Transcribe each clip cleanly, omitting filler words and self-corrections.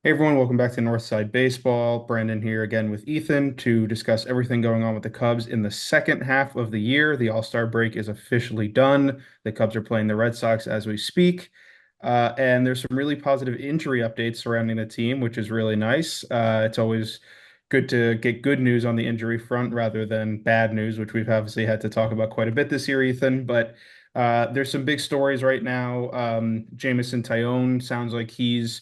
Hey everyone, welcome back to Northside Baseball. Brandon here again with Ethan to discuss everything going on with the Cubs in the second half of the year. The All-Star break is officially done. The Cubs are playing the Red Sox as we speak. And there's some really positive injury updates surrounding the team, which is really nice. It's always good to get good news on the injury front rather than bad news, which we've obviously had to talk about quite a bit this year, Ethan. But there's some big stories right now. Jamison Tyone sounds like he's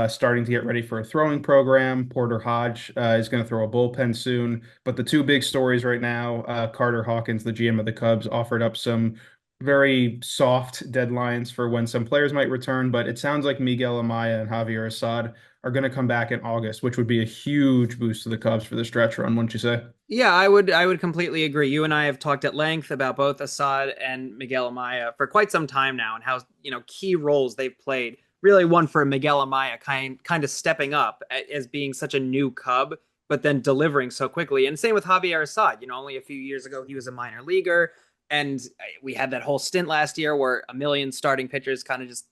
starting to get ready for a throwing program. Porter Hodge is going to throw a bullpen soon. But the two big stories right now, Carter Hawkins, the GM of the Cubs, offered up some very soft deadlines for when some players might return. But it sounds like Miguel Amaya and Javier Assad are going to come back in August, which would be a huge boost to the Cubs for the stretch run, wouldn't you say? Yeah, I would completely agree. You and I have talked at length about both Assad and Miguel Amaya for quite some time now and how, key roles they've played. Really one for Miguel Amaya kind of stepping up as being such a new Cub, but then delivering so quickly. And same with Javier Assad. Only a few years ago he was a minor leaguer, and we had that whole stint last year where a million starting pitchers kind of just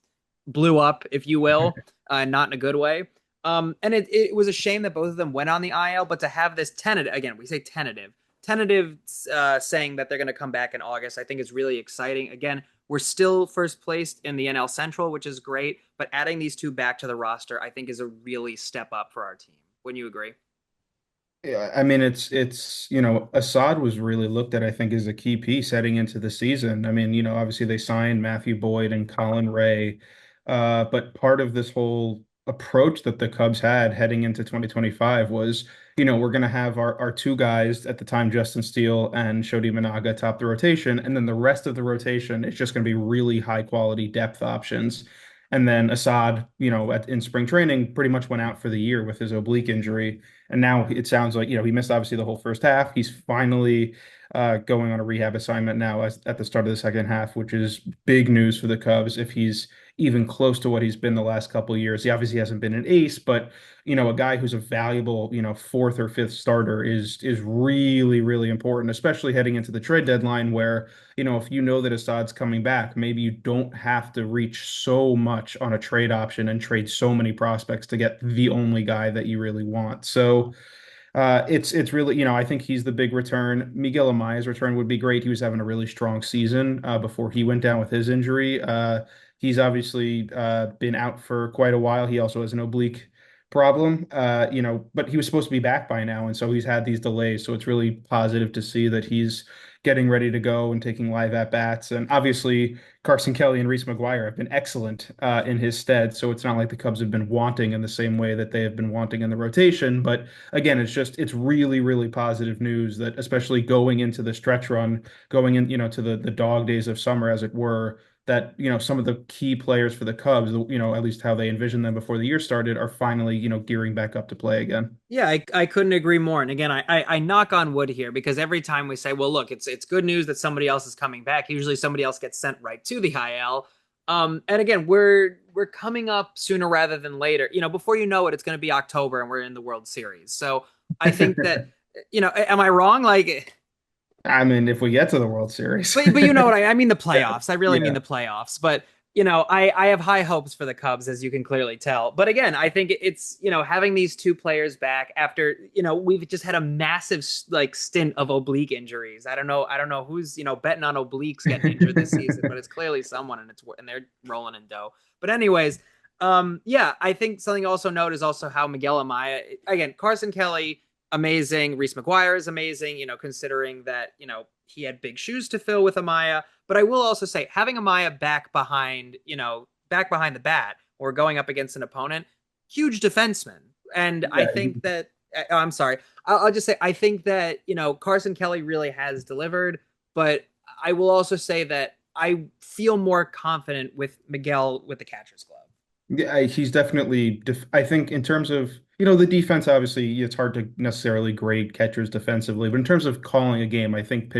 blew up, if you will, not in a good way. And it was a shame that both of them went on the IL, but to have this tentative, again, we say tentative saying that they're going to come back in August, I think is really exciting. Again, we're still first placed in the NL Central, which is great, but adding these two back to the roster, I think is a really step up for our team. Wouldn't you agree? Yeah, I mean it's Assad was really looked at, I think, as a key piece heading into the season. I mean, obviously they signed Matthew Boyd and Colin Ray, but part of this whole approach that the Cubs had heading into 2025 was, we're gonna have our two guys at the time, Justin Steele and Shodi Managa, top the rotation, and then the rest of the rotation is just gonna be really high quality depth options. And then Assad, in spring training, pretty much went out for the year with his oblique injury. And now it sounds like, he missed obviously the whole first half. He's finally going on a rehab assignment now at the start of the second half, which is big news for the Cubs if he's even close to what he's been the last couple of years. He obviously hasn't been an ace, but a guy who's a valuable, fourth or fifth starter is really, really important, especially heading into the trade deadline where, if you know that Assad's coming back, maybe you don't have to reach so much on a trade option and trade so many prospects to get the only guy that you really want. So it's really, I think he's the big return. Miguel Amaya's return would be great. He was having a really strong season before he went down with his injury. He's obviously been out for quite a while. He also has an oblique problem, but he was supposed to be back by now, and so he's had these delays. So it's really positive to see that he's getting ready to go and taking live at bats. And obviously, Carson Kelly and Reese McGuire have been excellent in his stead. So it's not like the Cubs have been wanting in the same way that they have been wanting in the rotation. But again, it's really, really positive news that especially going into the stretch run, going in, to the dog days of summer, as it were, that, some of the key players for the Cubs, at least how they envisioned them before the year started, are finally, gearing back up to play again. Yeah, I couldn't agree more. And again, I knock on wood here because every time we say, well, look, it's good news that somebody else is coming back, usually somebody else gets sent right to the IL. And again, we're coming up sooner rather than later. Before you know it, it's going to be October and we're in the World Series. So I think that, am I wrong? Like, I mean, if we get to the World Series. but you know what I mean the Yeah. playoffs. I really mean Yeah. the playoffs. But I have high hopes for the Cubs, as you can clearly tell. But again, I think it's having these two players back after we've just had a massive like stint of oblique injuries. I don't know who's betting on obliques getting injured this season, but it's clearly someone, and they're rolling in dough. But anyways, yeah, I think something to also note is also how Miguel Amaya, again, Carson Kelly, amazing. Reese McGuire is amazing, considering that, he had big shoes to fill with Amaya. But I will also say having Amaya back behind the bat or going up against an opponent, huge defenseman. And I Yeah. think that, I'm sorry, I'll just say, I think that, Carson Kelly really has delivered. But I will also say that I feel more confident with Miguel with the catcher's glove. Yeah, he's definitely, I think in terms of, the defense, obviously it's hard to necessarily grade catchers defensively, but in terms of calling a game, I think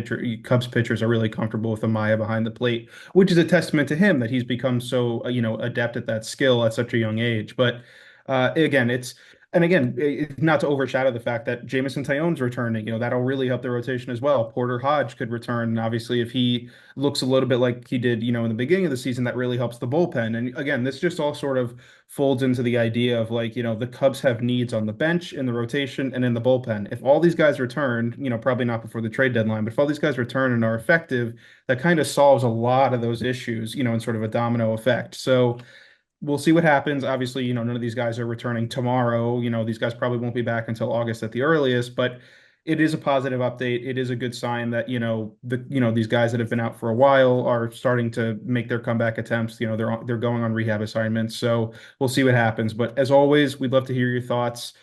Cubs pitchers are really comfortable with Amaya behind the plate, which is a testament to him that he's become so, adept at that skill at such a young age. But again, And again, not to overshadow the fact that Jamison Tyon's returning, that'll really help the rotation as well. Porter Hodge could return. And obviously, if he looks a little bit like he did, in the beginning of the season, that really helps the bullpen. And again, this just all sort of folds into the idea of like, the Cubs have needs on the bench, in the rotation, and in the bullpen. If all these guys return, probably not before the trade deadline, but if all these guys return and are effective, that kind of solves a lot of those issues, in sort of a domino effect. So, we'll see what happens. Obviously, none of these guys are returning tomorrow. These guys probably won't be back until August at the earliest, but it is a positive update. It is a good sign that, these guys that have been out for a while are starting to make their comeback attempts. They're going on rehab assignments. So we'll see what happens. But as always, we'd love to hear your thoughts.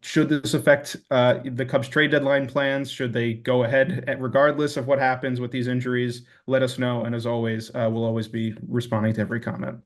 Should this affect the Cubs trade deadline plans? Should they go ahead regardless of what happens with these injuries? Let us know. And as always, we'll always be responding to every comment.